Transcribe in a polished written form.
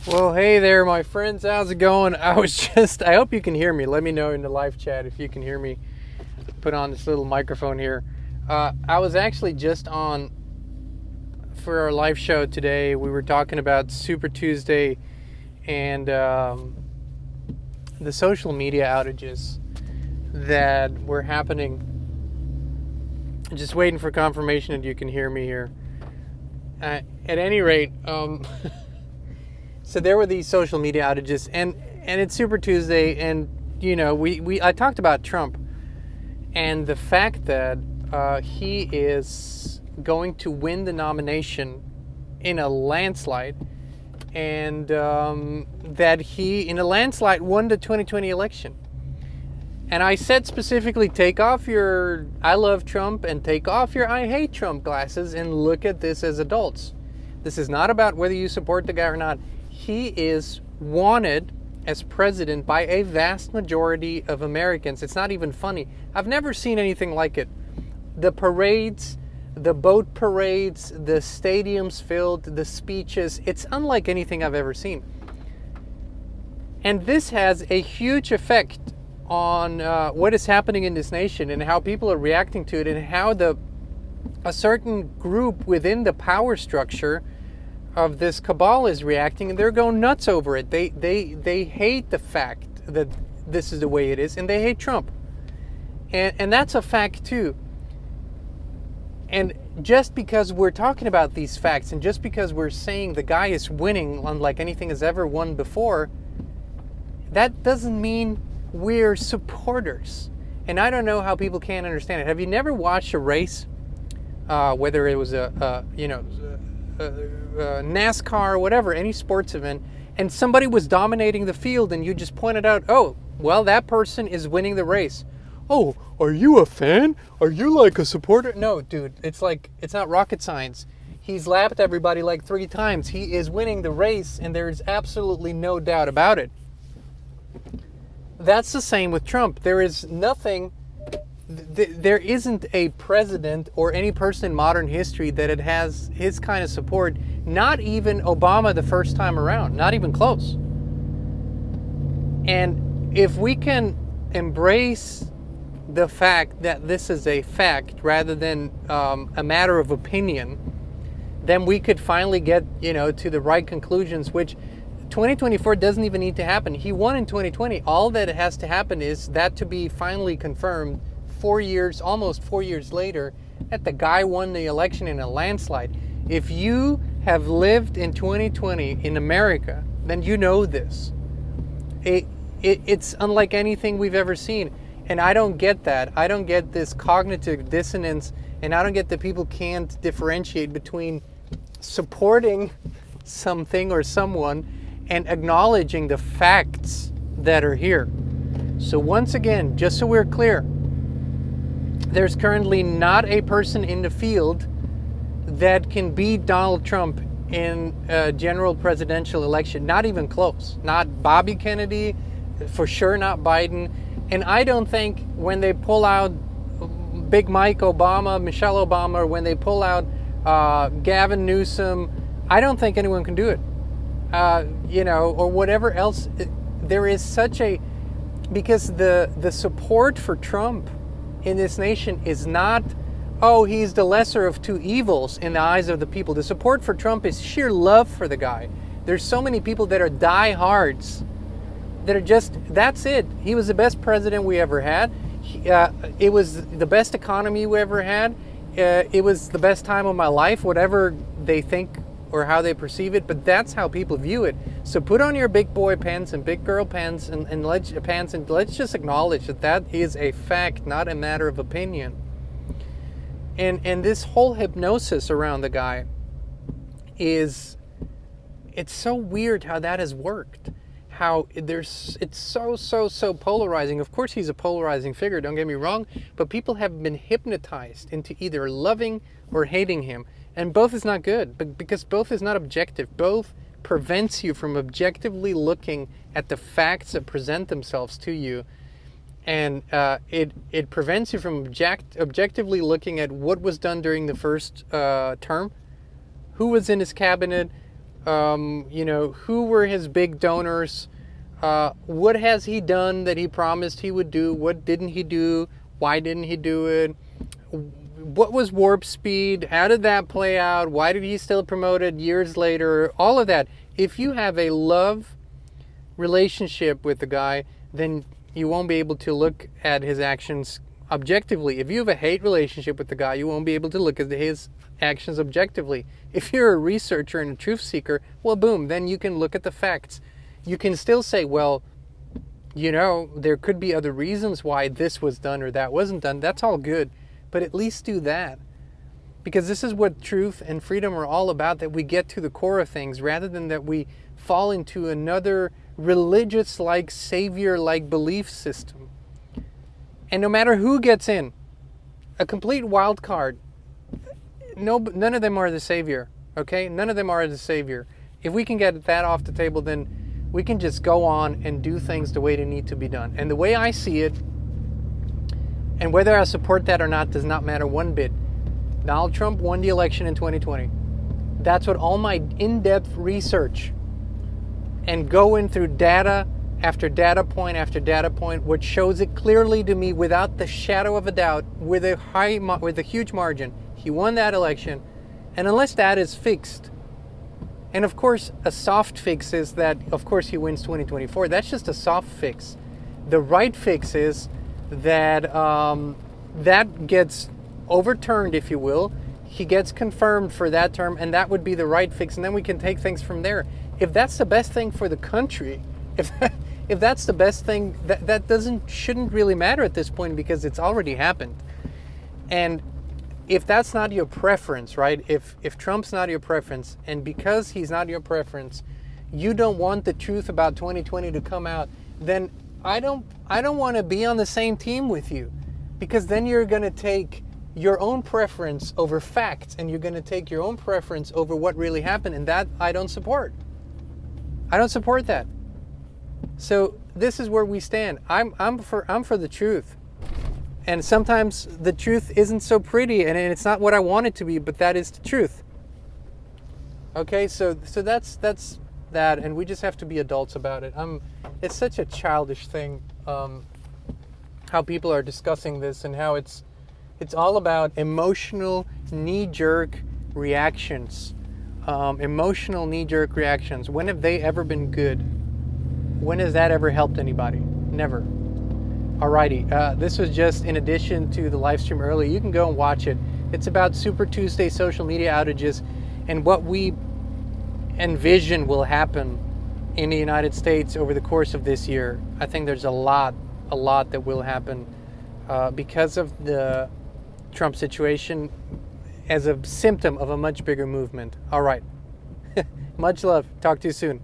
Well, hey there, my friends. How's it going? I hope you can hear me. Let me know in the live chat if you can hear me. Put on this little microphone here. I was actually just on for our live show today. We were talking about Super Tuesday and the social media outages that were happening. Just waiting for confirmation that you can hear me here. At any rate, so there were these social media outages, and it's Super Tuesday, and I talked about Trump and the fact that he is going to win the nomination in a landslide, and that he, in a landslide, won the 2020 election. And I said specifically, take off your I love Trump and take off your I hate Trump glasses and look at this as adults. This is not about whether you support the guy or not. He is wanted as president by a vast majority of Americans. It's not even funny. I've never seen anything like it. The parades, the boat parades, the stadiums filled, the speeches, it's unlike anything I've ever seen. And this has a huge effect on what is happening in this nation and how people are reacting to it, and how a certain group within the power structure of this cabal is reacting, and they're going nuts over it. They hate the fact that this is the way it is, and they hate Trump. And that's a fact too. And just because we're talking about these facts, and just because we're saying the guy is winning unlike anything has ever won before, that doesn't mean we're supporters. And I don't know how people can't understand it. Have you never watched a race, whether it was NASCAR or whatever, any sports event, and somebody was dominating the field, and you just pointed out, oh, well, that person is winning the race. Oh, are you a fan? Are you like a supporter? No, dude, it's not rocket science. He's lapped everybody like 3 times. He is winning the race, and there's absolutely no doubt about it. That's the same with Trump. There is nothing, there isn't a president or any person in modern history that it has his kind of support. Not even Obama the first time around, not even close. And if we can embrace the fact that this is a fact rather than a matter of opinion, then we could finally get, to the right conclusions, which 2024 doesn't even need to happen. He won in 2020. All that has to happen is that to be finally confirmed almost 4 years later, that the guy won the election in a landslide. If you have lived in 2020 in America, then you know this. It's unlike anything we've ever seen. And I don't get that. I don't get this cognitive dissonance, and I don't get that people can't differentiate between supporting something or someone and acknowledging the facts that are here. So once again, just so we're clear, there's currently not a person in the field that can beat Donald Trump in a general presidential election. Not even close. Not Bobby Kennedy, for sure not Biden. And I don't think when they pull out Big Mike Obama, Michelle Obama, or when they pull out Gavin Newsom, I don't think anyone can do it. Or whatever else. There is because the support for Trump in this nation is not, oh, he's the lesser of two evils in the eyes of the people. The support for Trump is sheer love for the guy. There's so many people that are diehards that are just, that's it. He was the best president we ever had. It was the best economy we ever had. It was the best time of my life, whatever they think or how they perceive it, but that's how people view it. So put on your big boy pants and big girl pants and let's just acknowledge that is a fact, not a matter of opinion. And this whole hypnosis around the guy it's so weird how that has worked. How it's so polarizing. Of course he's a polarizing figure, don't get me wrong, but people have been hypnotized into either loving or hating him. And both is not good, because both is not objective. Both prevents you from objectively looking at the facts that present themselves to you. And it prevents you from objectively looking at what was done during the first term, who was in his cabinet, Who were his big donors? What has he done that he promised he would do? What didn't he do? Why didn't he do it? What was warp speed? How did that play out? Why did he still promote it years later? All of that. If you have a love relationship with the guy, then you won't be able to look at his actions objectively. If you have a hate relationship with the guy, you won't be able to look at his actions objectively. If you're a researcher and a truth seeker, well, boom, then you can look at the facts. You can still say, well, there could be other reasons why this was done or that wasn't done. That's all good. But at least do that. Because this is what truth and freedom are all about, that we get to the core of things rather than that we fall into another religious-like, savior-like belief system. And no matter who gets in, a complete wild card, none of them are the savior, okay? None of them are the savior. If we can get that off the table, then we can just go on and do things the way they need to be done. And the way I see it, and whether I support that or not does not matter one bit. Donald Trump won the election in 2020. That's what all my in-depth research and going through data after data point after data point, which shows it clearly to me without the shadow of a doubt, with a huge margin, he won that election. And unless that is fixed, and of course a soft fix is that, of course, he wins 2024. That's just a soft fix. The right fix is that that gets overturned, if you will. He gets confirmed for that term, and that would be the right fix, and then we can take things from there. If that's the best thing for the country, if that's the best thing, that shouldn't really matter at this point, because it's already happened. And if that's not your preference, right? If Trump's not your preference, and because he's not your preference, you don't want the truth about 2020 to come out, then I don't want to be on the same team with you, because then you're going to take your own preference over facts, and you're going to take your own preference over what really happened, and that I don't support. I don't support that. So this is where we stand. I'm for the truth. And sometimes the truth isn't so pretty, and it's not what I want it to be, but that is the truth. Okay, so that's that, and we just have to be adults about it. It's such a childish thing, how people are discussing this, and how it's all about emotional knee-jerk reactions. Emotional knee-jerk reactions. When have they ever been good? When has that ever helped anybody? Never. Alrighty, this was just in addition to the live stream earlier. You can go and watch it. It's about Super Tuesday social media outages and what we envision will happen in the United States over the course of this year. I think there's a lot that will happen because of the Trump situation as a symptom of a much bigger movement. All right. Much love. Talk to you soon.